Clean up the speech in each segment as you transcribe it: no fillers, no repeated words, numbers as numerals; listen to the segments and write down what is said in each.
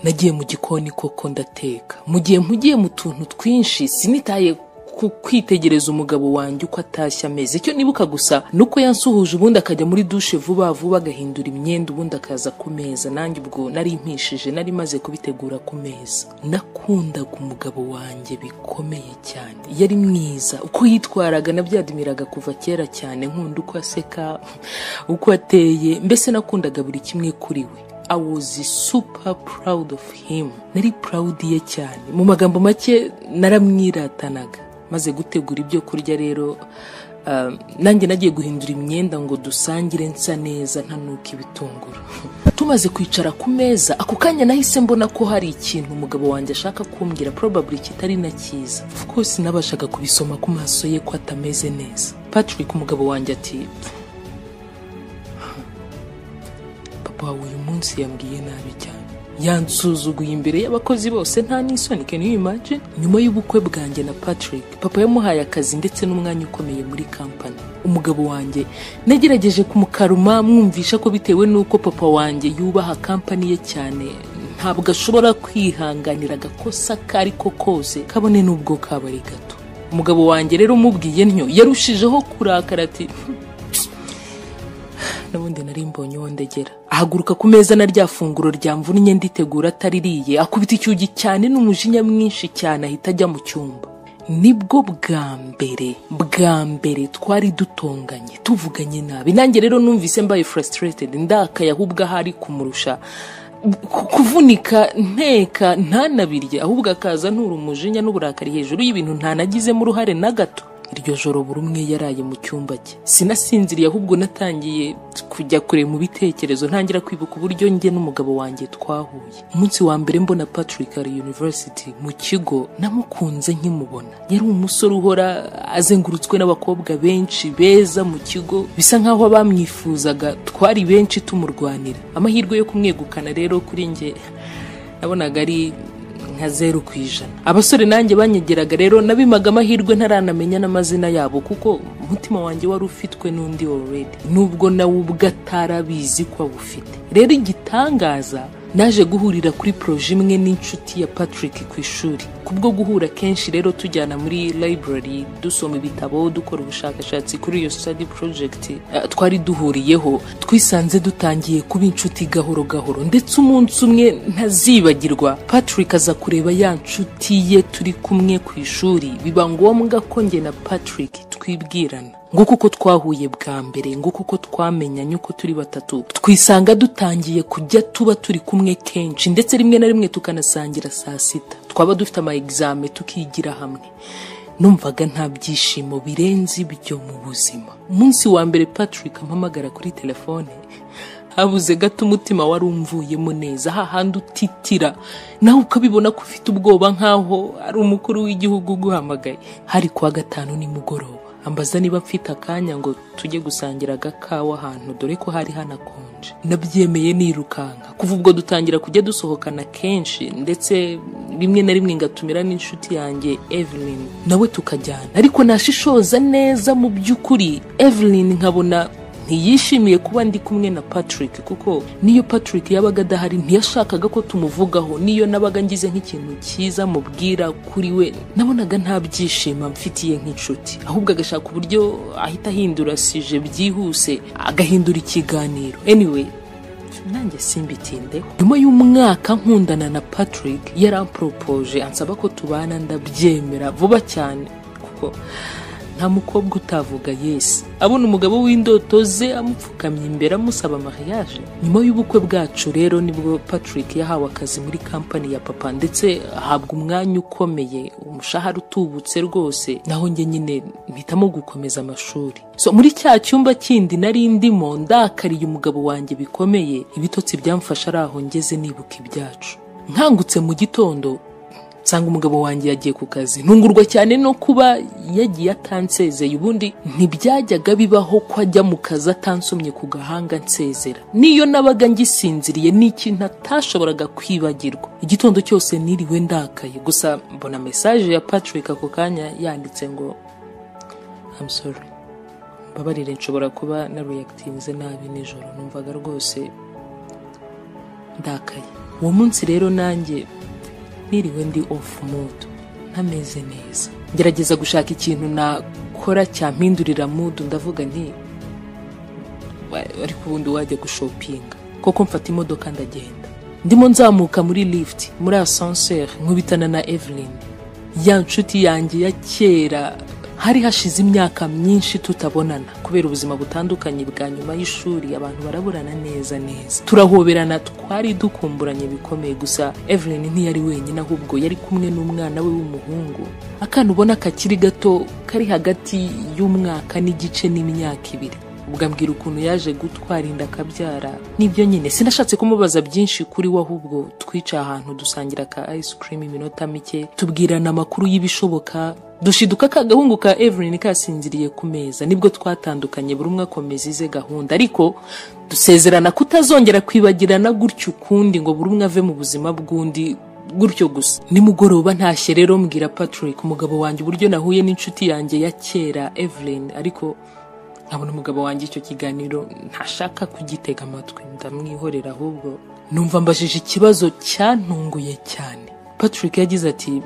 nagiye mu gikoni koko ndateka. Mu gihe mpugiye mu tuntu twinshi sinitaye kwitegereza umugabo wanjye uko atashya ameze. Icyo nibuka gusa nuko yansuhuje ubundi akajya muri douche vuba vuba agahindura imyenda ubundi akaza ku meza. Nanjye ubwo nari impishije, nari maze kubitegura ku meza. Nakundaga umugabo wanjye bikomeye cyane, yari mwiza, uko yitwaraga nabyadimiraga kuva kera cyane. Nkunda uko aseka, uko ateye, mbese nakundaga buri kimwe kuri we. I was super proud of him. Nari proud ye cyane. Mu magambo make naramwiratanaga. Maze gutegura ibyo kurya rero nanjye nagiye guhindura imyenda ngo dusangire nsa neza ntanuka ibitunguru. Tumaze kwicara ku meza, ako kanya nahise mbona ko hari ikintu umugabo wanjye ashaka kumbwira, probably kitari na cyiza. Of course nabashaga kubisoma ku maso ye ko atameze neza. Patrick umugabo wanjye ati, papa uyu munsi yambwiye nabi cyane, yansuzuguye imbere y'abakozi bose nta n'isoni. Can you imagine? Nyuma y'ubukwe bwanjye na Patrick, papa yamuhaye akazi ndetse n'umwanya ukomeye muri company. Umugabo wanjye nagerageje kumukaruma mwumvisha ko bitewe nuko papa wanjye yubaha company ye cyane, ntabwo ashobora kwihanganira agakosa kariko kose kabone n'ubwo kabari gato. Umugabo wanjye rero mubwiye ntyo yarushijeho kurakara ati, nabundi nari mbonye wondegera. Ahaguruka ku meza na rya funguro ryamvunnye nditegura ataririye, akubita icyugi cyane n'umujinya mwinshi cyane, ahita ajya mu cyumba. Nibwo bwa mbere twari dutonganye, tuvuganye nabi. Nanjye rero numvise mbaye frustrated, ndakaye ahubwo ahari kumurusha kuvunika nteka ntanabirye, ahubwo akaza ntura umujinya n'uburakari hejuru y'ibintu ntanagizemo uruhare na gato. Iryo joro buri umwe yaraye mu cyumba cye. Sinasinziriye ahubwo natangiye kujya kure mu bitekerezo, ntangira kwibuka uburyo njye n'umugabo wanjye twahuye. Umunsi wa mbere mbona Patrick ari university mu kigo, namukunze nkimubona. Yari umusore uhora azengurutswe n'abakobwa benshi beza mu kigo, bisa nkaho abamwifuzaga twari benshi tumurwanira. Amahirwe yo kumwegukana rero kuri njye nabonaga ari nka 0%. Abasore nanjye banyegeraga rero nabimaga amahirwe ntaranamenya n'amazina yabo, kuko umutima wanjye wari ufitwe n'undi already, nubwo nawe ubwo atarabizi ko abufite. Rero igitangaza, naje guhurira kuri projet imwe n'inshuti ya Patrick ku ishuri. Kubwo guhura kenshi rero tujyana muri library dusoma ibitabo, dukora ubushakashatsi kuri iyo study project twari duhuriyeho, twisanze dutangiye kuba inshuti gahoro gahoro. Ndetse umunsi umwe ntazibagirwa, Patrick aza kureba ya nshuti ye turi kumwe ku ishuri. Biba ngombwa ko njye na Patrick twibwirana, ngo kuko twahuye bwa mbere, ngo kuko twamenyanye uko turi batatu, twisanga dutangiye kujya tuba turi kumwe kenshi, ndetse rimwe na rimwe tukanasangira saa sita. Twaba dufite ama examen tukigira hamwe. Numvaga nta byishimo birenze ibyo mu buzima. Umunsi wa mbere Patrick ampamagara kuri telefone, habuze gato umutima wari umvuyemo neza, hahandi utitira nawe ukabibona ko ufite ubwoba nkaho ari umukuru w'igihugu guhamagaye. Hari kwa gatanu nimugoroba, ambaza niba mfite akanya ngo tujye gusangira agakawa ahantu, dore ko hari hanakonje. Nabyemeye nirukanka. Kuva ubwo dutangira kujya dusohokana kenshi, ndetse rimwe na rimwe ngatumira n'inshuti yanjye Evelyn nawe tukajyana. Ariko nashishoza neza mu by'ukuri, Evelyn nkabona ntiyishimiye kuba ndi kumwe na Patrick, kuko niyo Patrick yabaga adahari ntiyashakaga ko tumuvugaho. Niyo nabaga ngize nk'ikintu cyiza mubwira kuri we, nabonaga nta byishimo mfitiye nk'inshuti, ahubwo agashaka uburyo ahita ahindura sije byihuse, agahindura ikiganiro. Anyway, nanjye simbitindeho. Nyuma y'umwaka nkundana na Patrick, yarampropoje ansaba ko tubana, ndabyemera vuba cyane, kuko nta mukobwa utavuga yes. Abona umugabo w'indoto ze amupfukamye imbere amusaba mariage. Nyuma y'ubukwe bwacu rero nibwo Patrick yahawe akazi muri company ya papa, ndetse ahabwa umwanya ukomeye, umushahara utubutse rwose. Naho njye nyine mpitamo gukomeza amashuri. So muri cya cyumba kindi nari ndimo, ndakariye umugabo wanjye bikomeye, ibitotsi byamfasha araho ngeze nibuka ibyacu. Nkangutse mu gitondo, nsanga umugabo wanjye yagiye ku kazi. Ntungurwa cyane no kuba yagiye atansezeye. Ubundi ntibyajyaga bibaho ko ajya mu kazi atansomye ku gahanga nsezera. Niyo nabaga ngisinziriye n'ikintu atashoboraga kwibagirwa. Igitondo cyose niriwe ndakaye. Gusa mbona message ya Patrick ako kanya yanditse ngo I'm sorry, mbabarire nshobora kuba na reactinze nabi nijoro. Numvaga rwose ndakaye. uwo munsi rero nanjye niriwe ndi off mood ntameze neza, ngerageza gushaka ikintu nakora cyampindurira mood. Ndavuga nti ariko ubundi wajya gushopinga, koko mfata imodoka ndagenda. Ndimo nzamuka muri lift muri ascenseur nkubitana na Evelyn, ya nshuti yanjye ya kera. Hari hashize imyaka myinshi tutabonana kubera ubuzima butandukanye bwa nyuma y'ishuri, abantu baraburana neza, turahoberana, twari dukumburanye bikomeye. Gusa Evelyn ntiyari wenyine, ahubwo yari kumwe n'umwana we w'umuhungu, akana ubona kakiri gato kari hagati y'umwaka n'igice n'imyaka 2. ubwo ambwira ukuntu yaje gutwara inda akabyara. Nibyo nyine sinashatse kumubaza byinshi kuri we, ahubwo twica ahantu dusangira ka ice cream iminota mike, tubwirana amakuru y'ibishoboka. Dushiduka ka gahungu ka Evelyn kasinziriye ku meza, nibwo twatandukanye, buri umwe akomeza ize gahunda, ariko dusezerana kutazongera kwibagirana gutyo ukundi, ngo buri umwe ave mu buzima bw'undi gutyo gusa. Nimugoroba ntashye rero mbwira Patrick umugabo wanjye uburyo nahuye n'inshuti yanjye ya kera Evelyn, ariko nkabona umugabo wanjye icyo kiganiro ntashaka kugitega amatwi, ndamwihorera. Ahubwo numva mbajije ikibazo cyantunguye cyane. Patrick yagize ati,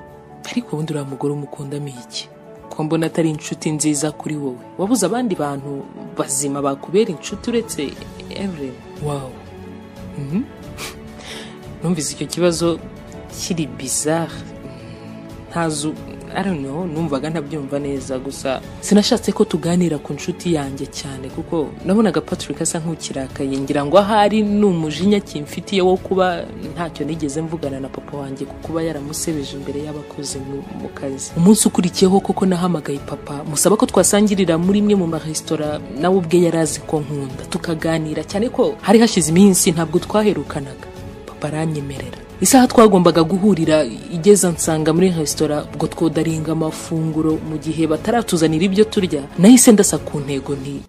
ariko ubundi uriya mugore umukundamo iki? Ko mbona atari inshuti nziza kuri wowe, wabuze abandi bantu bazima bakubera inshuti uretse Evelyn? Wow. Numvise icyo kibazo kiri bizarre, ntazu I don't know, numvaga ntabyumva neza. Gusa sinashatse ko tuganira ku nshuti yanjye cyane, kuko nabonaga Patrick asa nk'ukirakaye, ngira ngo ahari n'umujinya kimfitiye wo kuba ntacyo nigeze mvugana na papa wanjye kuba yaramusebeje imbere y'abakozi mu kazi. Umunsi ukurikiyeho koko nahamagaye papa musaba ko twasangirira muri imwe mu maresitora, nawe ubwe yarazi ko nkunda, tukaganira cyane ko hari hashize iminsi ntabwo twaherukanaga. Papa aranyemerera. Isaha twagombaga guhurira igeza nsanga muri resitora, ubwo twodaringa amafunguro mu gihe bataratuzanira ibyo turya. Nahise ndasa ku ntego nti,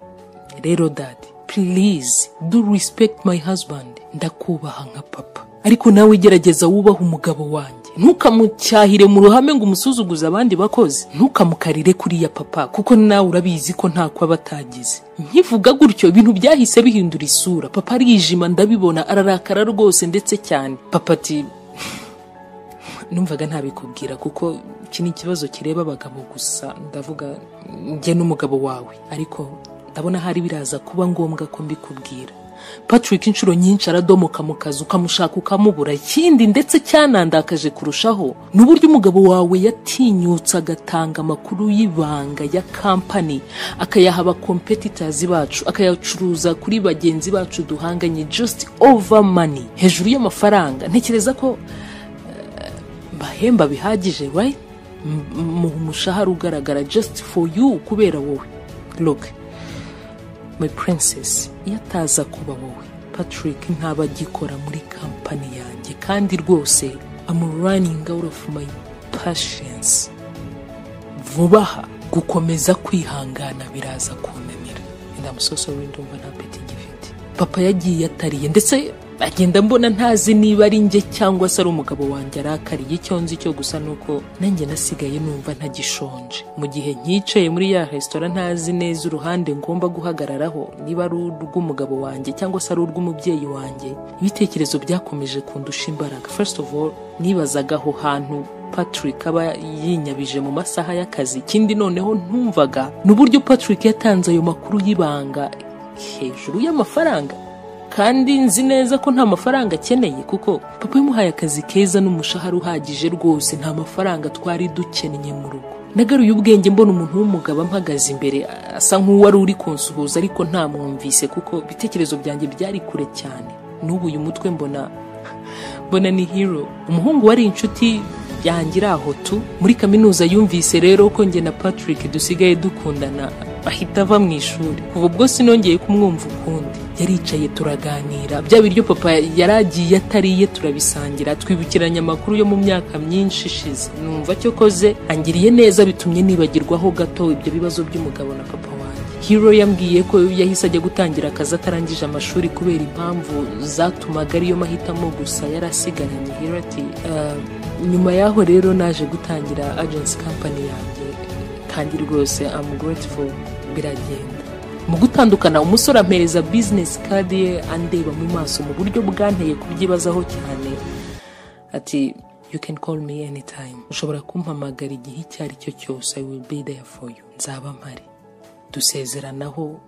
rero daddy, please do respect my husband, ndakubaha nka papa, ariko nawe igerageza wubaha umugabo wanjye, ntukamucyahire mu ruhame ngo umusuzuguze abandi bakozi, ntukamukarire kuri ya papa, kuko nawe urabizi ko ntako abatagize. Nkivuga gutyo ibintu byahise bihindura isura. Papa arijima, ndabibona, ararakara rwose ndetse cyane. Papa ati, numvaga ntabikubwira kuko iki ni ikibazo kireba abagabo gusa, ndavuga njye n'umugabo wawe, ariko ndabona hari biraza kuba ngombwa ko mbikubwira. Patrick inshuro nyinshi aradomoka mu kazi, ukamushaka ukamubura. Ikindi ndetse cyanandakaje kurushaho n'uburyo umugabo wawe yatinyutse agatanga amakuru y'ibanga ya company, akayaha aba competitors bacu, akayacuruza kuri bagenzi bacu duhanganye, just over money, hejuru y'amafaranga. Ntekereza ko bahemba bihagije, right? Mu mushahara ugaragara just for you, kubera wowe. Look my princess, yataza kuba wowe Patrick ntaba gikora muri company yanjye, kandi rwose I'm running out of my patience. Vubaha gukomeza kwihangana biraza kunanira, and I'm so sorry, ndumva nta peti gifite. Papa yagiye atariye, ndetse agenda mbona ntazi niba ari njye cyangwa se ari umugabo wanjye arakariye. Icyo nzi cyo gusa nuko nanjye nasigaye numva ntagishonje. Mu gihe nkicaye muri ya restaurant ntazi neza uruhande ngomba guhagararaho, niba ari urw'umugabo wanjye cyangwa se ari urw'umubyeyi wanjye, ibitekerezo byakomeje kundusha imbaraga. First of all, nibazaga aho hantu Patrick aba yinyabije mu masaha y'akazi. Ikindi noneho ntumvaga n'uburyo Patrick yatanze ayo makuru y'ibanga hejuru y'amafaranga, kandi nzi neza ko nta mafaranga akeneye, kuko papa yamuhaye akazi keza n'umushahara uhagije rwose. Nta mafaranga twari dukennye mu rugo. Nagaruye ubwenge mbona umuntu w'umugabo mpagaze imbere, asa nk'uwari uri kunsuhuza, ariko ntamwumvise kuko ibitekerezo byanjye byari kure cyane. N'ubu uyu mutwe mbona ni Hero, umuhungu wari inshuti yangira aho tu muri kaminuza. Yumvise rero ko njye na Patrick dusigaye dukundana, ahita ava mu ishuri. Kuva ubwo sinongeye kumwumva ukundi. Yaricaye turaganira, bya biryo papa yaragiye atariye turabisangira, twibukiranya amakuru yo mu myaka myinshi ishize. Numva cyo koze angiriye neza, bitumye nibagirwaho gato ibyo bibazo by'umugabo na papa wanjye. Hero yambwiye ko yahise ajya gutangira akazi atarangije amashuri kubera impamvu zatumaga ariyo mahitamo gusa yarasigaranye. Hero ati, nyuma yaho rero naje gutangira agency company yanjye, kandi rwose I'm grateful, biragenda. Mu gutandukana umusore ampereza business card ye, andeba mu maso mu buryo bwanteye kubyibazaho cyane. ati you can call me anytime, ushobora kumpamagara igihe icyo ari cyo cyose, I will be there for you, nzaba mpari. Dusezeranaho,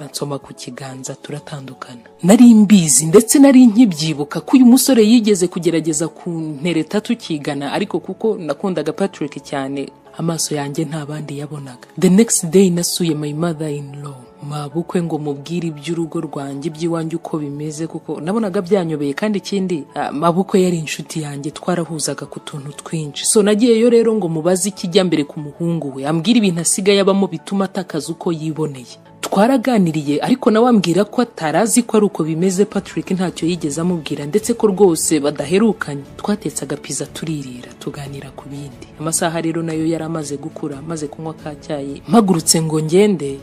ansoma ku kiganza, turatandukana. Nari mbizi ndetse nari nkibyibuka ko uyu musore yigeze kugerageza kuntereta tukigana, ariko kuko nakundaga Patrick cyane amaso yanjye nta bandi yabonaga. The next day nasuye my mother in law, mabukwe ngo mubwire iby'urugo rwanjye by'iwanjye uko bimeze, kuko nabonaga byanyobeye. Kandi ikindi mabukwe yari inshuti yanjye, twarahuzaga ku tuntu twinshi. So nagiyeyo rero ngo mubaze ikijya mbere ku muhungu we, ambwira ibintu asigaye abamo bituma atakaza uko yiboneye. Twaraganiriye ariko nawe ambwira ko atarazi ko ari uko bimeze. Patrick ntacyo yigeze amubwira, ndetse ko rwose badaherukanye. Twatetsaga pizza turirira, tuganira ku bindi. Amasaha rero nayo yari amaze gukura, maze kunywa ka cyayi, mpagurutse ngo ngende.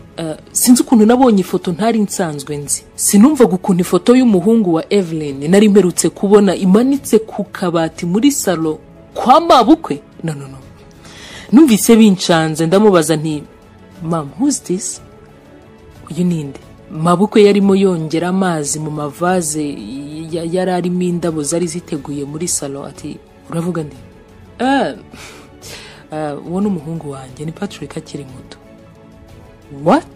Sinzi ukuntu nabonye ifoto ntari nsanzwe nzi. Sinumvaga ukuntu ifoto y'umuhungu wa Evelyn nari mperutse kubona imanitse ku kabati muri salo kwa mabukwe. No. Numvise bincanze, ndamubaza nti mom, who's this? Uyu ninde? Mabukwe yarimo yongera amazi mu mavaze yari arimo indabo zari ziteguye muri salo. Ati uravuga ndi? Uwo n'umuhungu wanjye, ni Patrick akiri muto. What?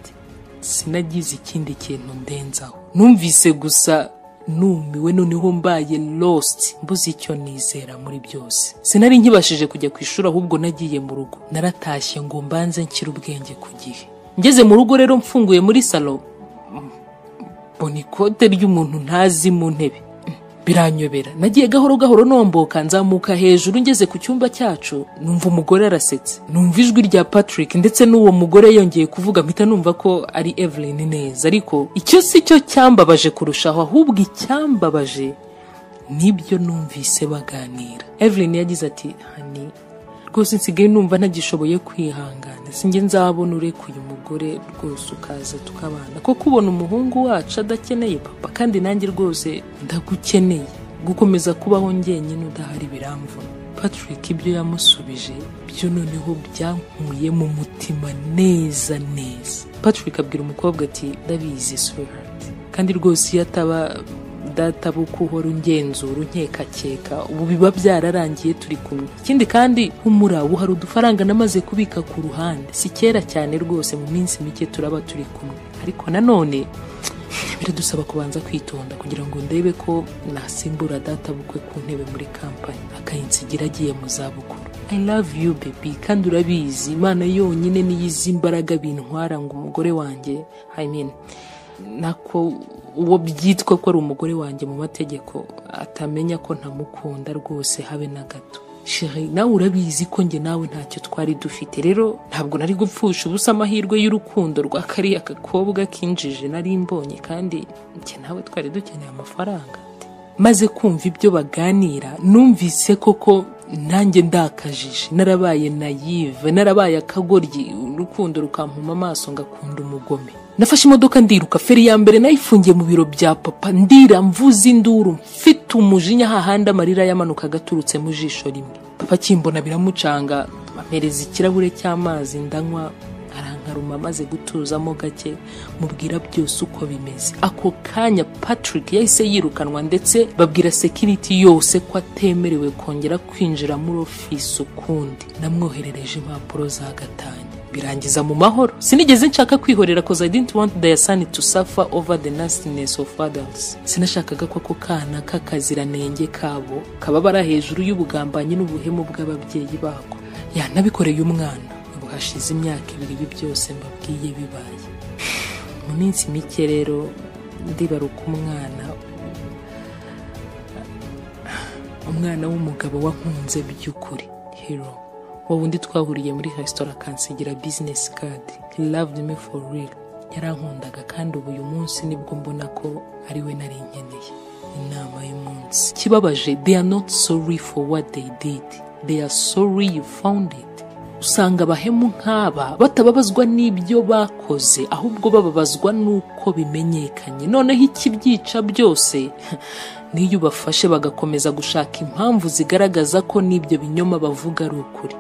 Sinagize ikindi kintu ndenzaho, numvise gusa numiwe, noneho mbaye lost, mbuze icyo nizera muri byose. Sinari nkibashije kujya ku ishuri, ahubwo nagiye mu rugo. Naratashye ngo mbanze nkira ubwenge ku gihe. Ngeze mu rugo rero mfunguye muri salo, mbona ikote ry'umuntu ntazi mu ntebe. Biranyobera, nagiye gahoro nomboka, nzamuka hejuru. Ngeze ku cyumba cyacu numva umugore arasetse, numva ijwi rya Patrick, ndetse n'uwo mugore yongeye kuvuga. Mpita numva ko ari Evelyn neza, ariko icyo si cyo cyambabaje kurushaho, ahubwo icyambabaje nibyo numvise baganira. Evelyn yagize ati honey, rwose nsigaye numva ntagishoboye kwihangana, sinjye nzabona urekuye umugore rwose ukaza tukabana, ko kubona umuhungu wacu adakeneye papa, kandi nanjye rwose ndagukeneye. Gukomeza kubaho njyenyine udahari biramvuna. Patrick ibyo yamusubije byo noneho byankuye mu mutima neza. Patrick abwira umukobwa ati ndabizi sweetheart, kandi rwose iyo ataba data bukuhora ungenzura unkekakeka, ubu biba byararangiye turi kumwe. Ikindi kandi humura, hari udufaranga namaze kubika ku ruhande, si kera cyane rwose, mu minsi mike turaba turi kumwe. Ariko nanone biradusaba kubanza kwitonda kugira ngo ndebe ko nasimbura data bukwe ku ntebe muri kampani, akayinsigira agiye mu zabukuru. I love you baby, kandi urabizi Imana yonyine niyizi imbaraga bintwara ngo umugore wanjye, nako uwo byitwa ko ari umugore wanjye mu mategeko atamenya ko ntamukunda rwose habe na gato. Chérie, nawe urabizi ko njye nawe ntacyo twari dufite, rero ntabwo nari gupfusha ubusa amahirwe y'urukundo rwa kariya kakobwa kinjije nari mbonye, kandi njye nawe twari dukeneye amafaranga. Maze kumva ibyo baganira, numvise koko nanjye ndakajije, narabaye naive, narabaye akagoryi, urukundo rukampuma amaso ngakunda umugome. Nafashe imodoka ndiruka, feri ya mbere nayifungiye mu biro bya papa, ndira mvuza induru, mfite umujinya hahandi amarira yamanuka gaturutse mu jisho rimwe. Papa kimbona biramucanga, ampereza ikirahure cy'amazi ndanywa, arankaruma, maze gutuzamo gake mubwira byose uko bimeze. Ako kanya Patrick yahise yirukanwa, ndetse babwira security yose ko atemerewe kongera kwinjira muri office ukundi. Namwoherereje impapuro za gatanya, birangiza mu mahoro. Sinigeze nshaka kwihorera cause I didn't want their son to suffer over the nastiness of others. Sinashakaga ko ako kana kakaziranenge kabo kababara hejuru y'ubugambanyi n'ubuhemu bw'ababyeyi bako. Nabikoreye umwana, ubu hashize imyaka 2 ibi byose mbabwiye bibaye. Mu minsi mike rero ndibaruka umwana w'umugabo wankunze by'ukuri, Hero. Wundi twahuriye muri restaurant kansigira business card. He loved me for real. Yarankundaga, kandi ubu uyu munsi nibwo mbona ko ari we nari nkeneye. Inama y'umunsi. Kibabaje, they are not sorry for what they did. They are sorry you found it. Usanga abahemu nk'aba batababazwa n'ibyo bakoze, ahubwo bababazwa nuko bimenyekanye. Noneho ikibyica byose niyo bafashe bagakomeza gushaka impamvu zigaragaza ko n'ibyo binyoma bavuga ari ukuri.